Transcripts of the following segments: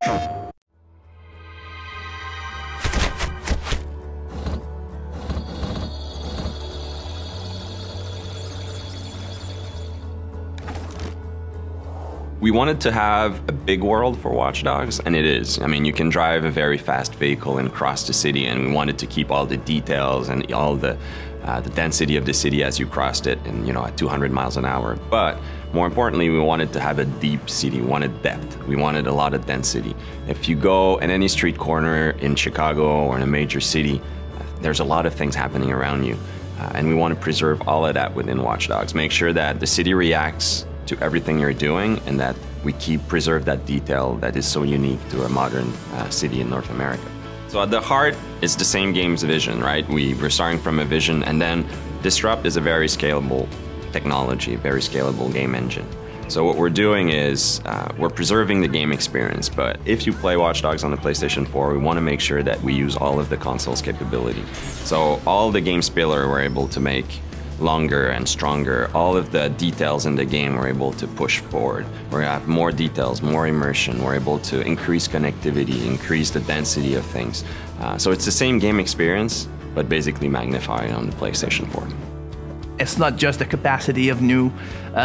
We wanted to have a big world for Watch Dogs, and it is. I mean, you can drive a very fast vehicle and cross the city, and we wanted to keep all the details and all the density of the city as you crossed it, and at 200 miles an hour. But more importantly, we wanted to have a deep city. We wanted depth. We wanted a lot of density. If you go in any street corner in Chicago or in a major city, there's a lot of things happening around you, and we want to preserve all of that within Watch Dogs. Make sure that the city reacts to everything you're doing, and that we preserve that detail that is so unique to a modern city in North America. So at the heart, it's the same game's vision, right? We're starting from a vision, and then Disrupt is a very scalable technology, a very scalable game engine. So what we're doing is we're preserving the game experience, but if you play Watch Dogs on the PlayStation 4, we want to make sure that we use all of the console's capability. So all the game spiller we're able to make longer and stronger. All of the details in the game we're able to push forward. We have more details, more immersion. We're able to increase connectivity, increase the density of things. So it's the same game experience, but basically magnified on the PlayStation 4. It's not just the capacity of new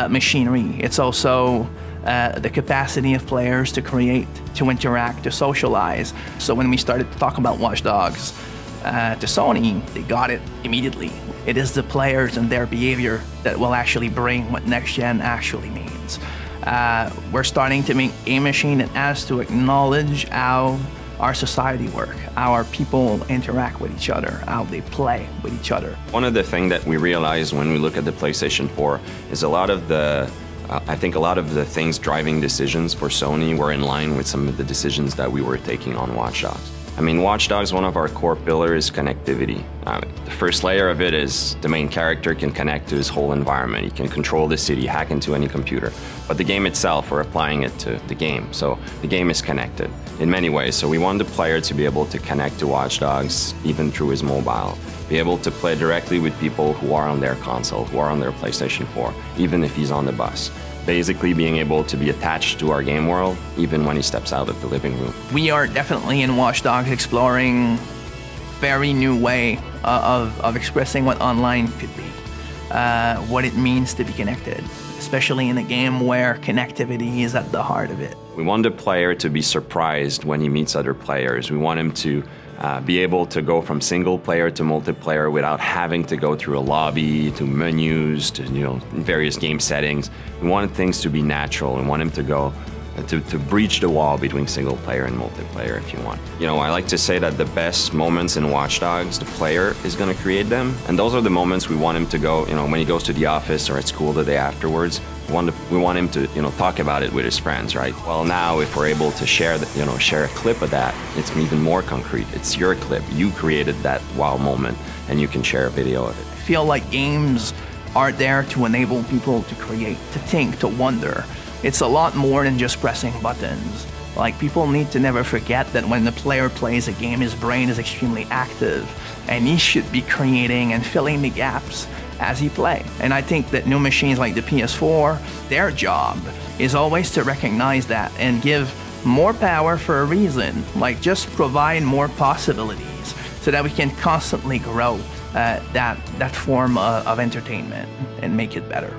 machinery, it's also the capacity of players to create, to interact, to socialize. So when we started to talk about Watch Dogs to Sony, they got it immediately. It is the players and their behavior that will actually bring what next gen actually means. We're starting to make a machine that has to acknowledge how our society work, how our people interact with each other, how they play with each other. One of the things that we realized when we look at the PlayStation 4 is I think a lot of the things driving decisions for Sony were in line with some of the decisions that we were taking on Watch Dogs. I mean, Watch Dogs, one of our core pillars is connectivity. The first layer of it is the main character can connect to his whole environment. He can control the city, hack into any computer. But the game itself, we're applying it to the game. So the game is connected in many ways. So we want the player to be able to connect to Watch Dogs even through his mobile, be able to play directly with people who are on their console, who are on their PlayStation 4, even if he's on the bus. Basically being able to be attached to our game world even when he steps out of the living room. We are definitely in Watch Dogs exploring very new way of expressing what online could be, what it means to be connected, especially in a game where connectivity is at the heart of it. We want the player to be surprised when he meets other players. We want him to be able to go from single player to multiplayer without having to go through a lobby, to menus, to various game settings. We want things to be natural. We want him to go to breach the wall between single player and multiplayer, if you want. I like to say that the best moments in Watch Dogs, the player is going to create them, and those are the moments we want him to go. When he goes to the office or at school the day afterwards, we want him to talk about it with his friends, right? Well, now if we're able to share a clip of that, it's even more concrete. It's your clip. You created that wow moment, and you can share a video of it. I feel like games are there to enable people to create, to think, to wonder. It's a lot more than just pressing buttons. Like, people need to never forget that when the player plays a game, his brain is extremely active, and he should be creating and filling the gaps as he plays. And I think that new machines like the PS4, their job is always to recognize that and give more power for a reason, like just provide more possibilities so that we can constantly grow that form of entertainment and make it better.